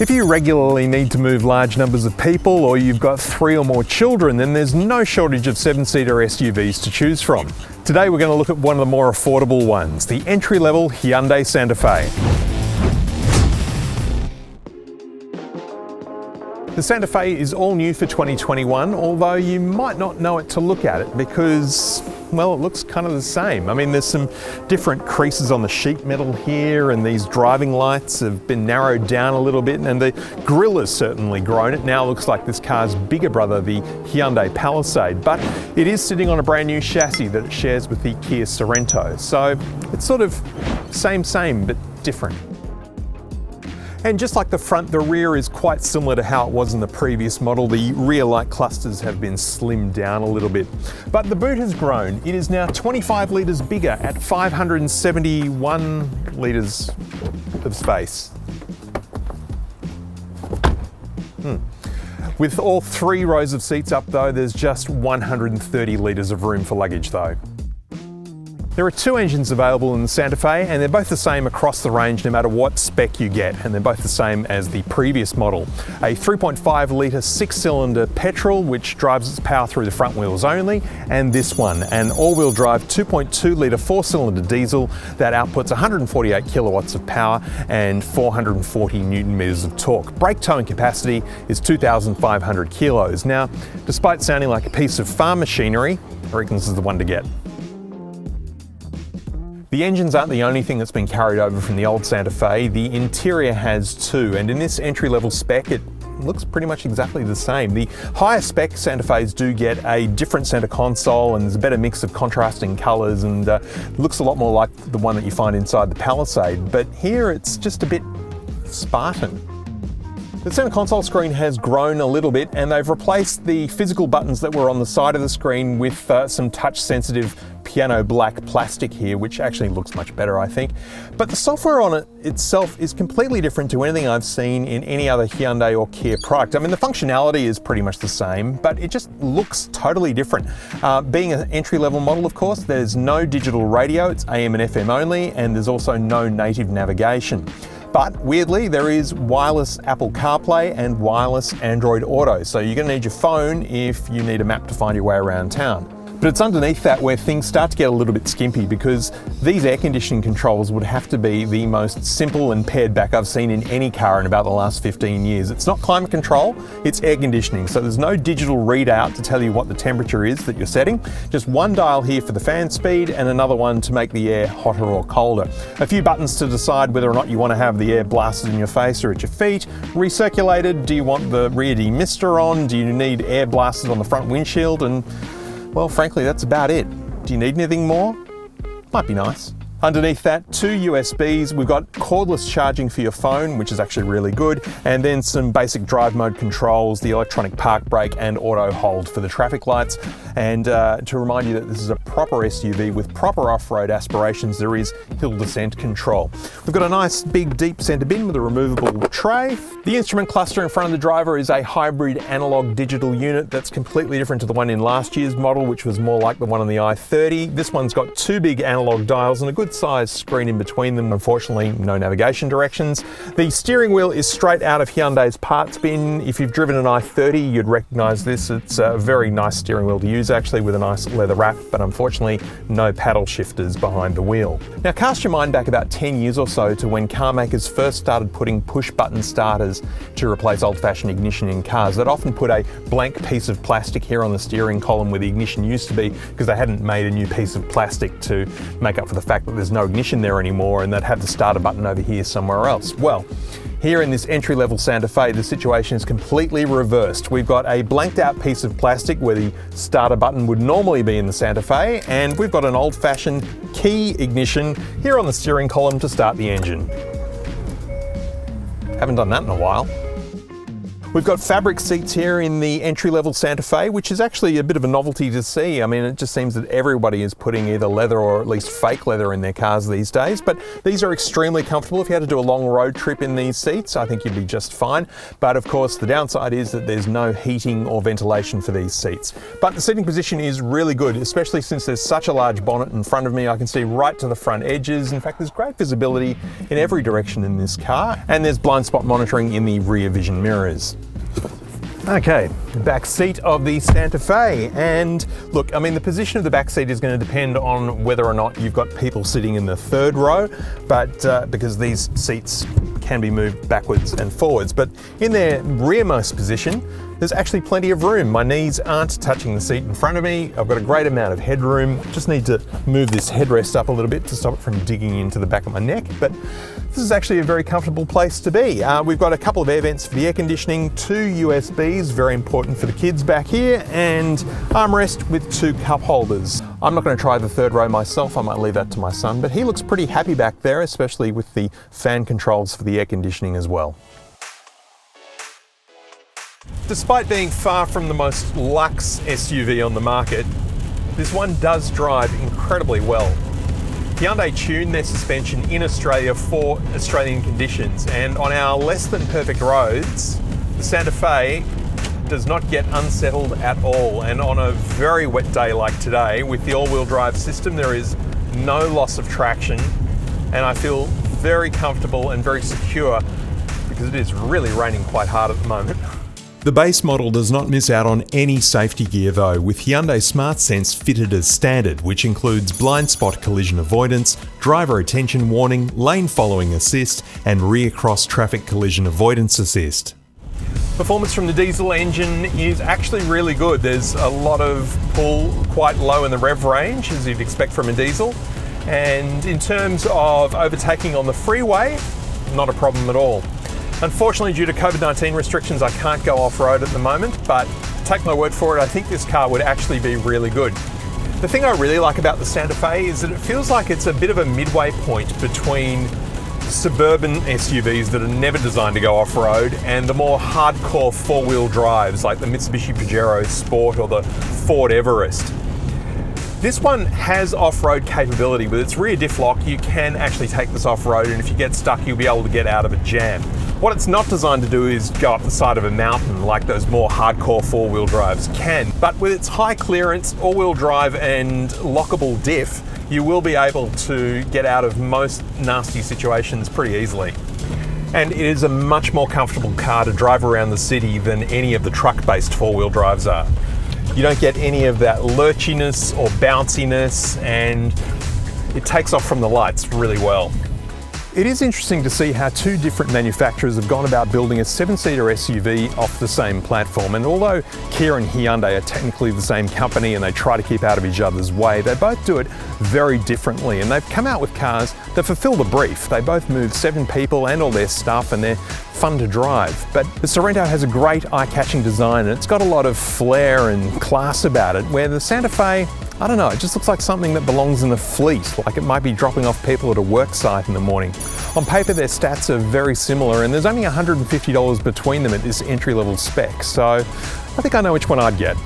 If you regularly need to move large numbers of people or you've got 3 or more children, then there's no shortage of 7-seater SUVs to choose from. Today we're going to look at one of the more affordable ones, the entry-level Hyundai Santa Fe. The Santa Fe is all new for 2021, although you might not know it to look at it because, well, it looks kind of the same. I mean, there's some different creases on the sheet metal here, and these driving lights have been narrowed down a little bit, and the grille has certainly grown. It now looks like this car's bigger brother, the Hyundai Palisade, but it is sitting on a brand new chassis that it shares with the Kia Sorento. So it's sort of same, but different. And just like the front, the rear is quite similar to how it was in the previous model. The rear light clusters have been slimmed down a little bit. But the boot has grown. It is now 25 litres bigger at 571 litres of space. With all 3 rows of seats up though, there's just 130 litres of room for luggage though. There are 2 engines available in the Santa Fe, and they're both the same across the range no matter what spec you get, and they're both the same as the previous model. A 3.5 litre 6-cylinder petrol which drives its power through the front wheels only, and this one, an all-wheel drive 2.2 litre 4-cylinder diesel that outputs 148 kilowatts of power and 440 newton meters of torque. Brake towing capacity is 2,500 kilos. Now, despite sounding like a piece of farm machinery, I reckon this is the one to get. The engines aren't the only thing that's been carried over from the old Santa Fe. The interior has too, and in this entry-level spec it looks pretty much exactly the same. The higher spec Santa Fe's do get a different center console, and there's a better mix of contrasting colours, and looks a lot more like the one that you find inside the Palisade. But here it's just a bit Spartan. The center console screen has grown a little bit, and they've replaced the physical buttons that were on the side of the screen with some touch-sensitive piano black plastic here, which actually looks much better, I think. But the software on it itself is completely different to anything I've seen in any other Hyundai or Kia product. I mean, the functionality is pretty much the same, but it just looks totally different. Being an entry-level model, of course, there's no digital radio, it's AM and FM only, and there's also no native navigation. But weirdly, there is wireless Apple CarPlay and wireless Android Auto, so you're going to need your phone if you need a map to find your way around town. But it's underneath that where things start to get a little bit skimpy, because these air conditioning controls would have to be the most simple and pared back I've seen in any car in about the last 15 years. It's not climate control, it's air conditioning. So there's no digital readout to tell you what the temperature is that you're setting. Just one dial here for the fan speed and another one to make the air hotter or colder. A few buttons to decide whether or not you want to have the air blasted in your face or at your feet. Recirculated, do you want the rear demister on? Do you need air blasted on the front windshield? And well, frankly, that's about it. Do you need anything more? Might be nice. Underneath that, 2 USBs. We've got cordless charging for your phone, which is actually really good, and then some basic drive mode controls, the electronic park brake and auto hold for the traffic lights. And to remind you that this is a proper SUV with proper off-road aspirations, there is hill descent control. We've got a nice big deep centre bin with a removable tray. The instrument cluster in front of the driver is a hybrid analog digital unit that's completely different to the one in last year's model, which was more like the one on the i30. This one's got 2 big analog dials and a good sized screen in between them. Unfortunately, no navigation directions. The steering wheel is straight out of Hyundai's parts bin. If you've driven an i30, you'd recognise this. It's a very nice steering wheel to use actually, with a nice leather wrap, but unfortunately no paddle shifters behind the wheel. Now cast your mind back about 10 years or so to when car makers first started putting push button starters to replace old-fashioned ignition in cars. They'd often put a blank piece of plastic here on the steering column where the ignition used to be, because they hadn't made a new piece of plastic to make up for the fact that there's no ignition there anymore, and they'd have the starter button over here somewhere else. Well, here in this entry-level Santa Fe, the situation is completely reversed. We've got a blanked out piece of plastic where the starter button would normally be in the Santa Fe, and we've got an old-fashioned key ignition here on the steering column to start the engine. Haven't done that in a while. We've got fabric seats here in the entry-level Santa Fe, which is actually a bit of a novelty to see. I mean, it just seems that everybody is putting either leather or at least fake leather in their cars these days. But these are extremely comfortable. If you had to do a long road trip in these seats, I think you'd be just fine. But of course, the downside is that there's no heating or ventilation for these seats. But the seating position is really good, especially since there's such a large bonnet in front of me. I can see right to the front edges. In fact, there's great visibility in every direction in this car. And there's blind spot monitoring in the rear vision mirrors. Okay, the back seat of the Santa Fe. And look, I mean, the position of the back seat is going to depend on whether or not you've got people sitting in the third row, but because these seats can be moved backwards and forwards. But in their rearmost position, there's actually plenty of room. My knees aren't touching the seat in front of me. I've got a great amount of headroom. Just need to move this headrest up a little bit to stop it from digging into the back of my neck. But this is actually a very comfortable place to be. We've got a couple of air vents for the air conditioning, 2 USBs, very important for the kids back here, and armrest with 2 cup holders. I'm not going to try the third row myself. I might leave that to my son, but he looks pretty happy back there, especially with the fan controls for the air conditioning as well. Despite being far from the most luxe SUV on the market, this one does drive incredibly well. Hyundai tuned their suspension in Australia for Australian conditions, and on our less than perfect roads, the Santa Fe does not get unsettled at all. And on a very wet day like today, with the all-wheel drive system, there is no loss of traction, and I feel very comfortable and very secure because it is really raining quite hard at the moment. The base model does not miss out on any safety gear though, with Hyundai Smart Sense fitted as standard, which includes blind spot collision avoidance, driver attention warning, lane following assist, and rear cross traffic collision avoidance assist. Performance from the diesel engine is actually really good. There's a lot of pull quite low in the rev range, as you'd expect from a diesel. And in terms of overtaking on the freeway, not a problem at all. Unfortunately, due to COVID-19 restrictions, I can't go off-road at the moment, but take my word for it, I think this car would actually be really good. The thing I really like about the Santa Fe is that it feels like it's a bit of a midway point between suburban SUVs that are never designed to go off-road and the more hardcore four-wheel drives like the Mitsubishi Pajero Sport or the Ford Everest. This one has off-road capability. With its rear diff lock, you can actually take this off-road, and if you get stuck, you'll be able to get out of a jam. What it's not designed to do is go up the side of a mountain like those more hardcore four-wheel drives can. But with its high clearance, all-wheel drive and lockable diff, you will be able to get out of most nasty situations pretty easily. And it is a much more comfortable car to drive around the city than any of the truck-based four-wheel drives are. You don't get any of that lurchiness or bounciness, and it takes off from the lights really well. It is interesting to see how 2 different manufacturers have gone about building a 7-seater SUV off the same platform. And although Kia and Hyundai are technically the same company and they try to keep out of each other's way, they both do it very differently. And they've come out with cars that fulfill the brief. They both move 7 people and all their stuff, and they're fun to drive. But the Sorento has a great eye-catching design, and it's got a lot of flair and class about it, where the Santa Fe, I don't know, it just looks like something that belongs in a fleet, like it might be dropping off people at a work site in the morning. On paper, their stats are very similar, and there's only $150 between them at this entry-level spec, so I think I know which one I'd get.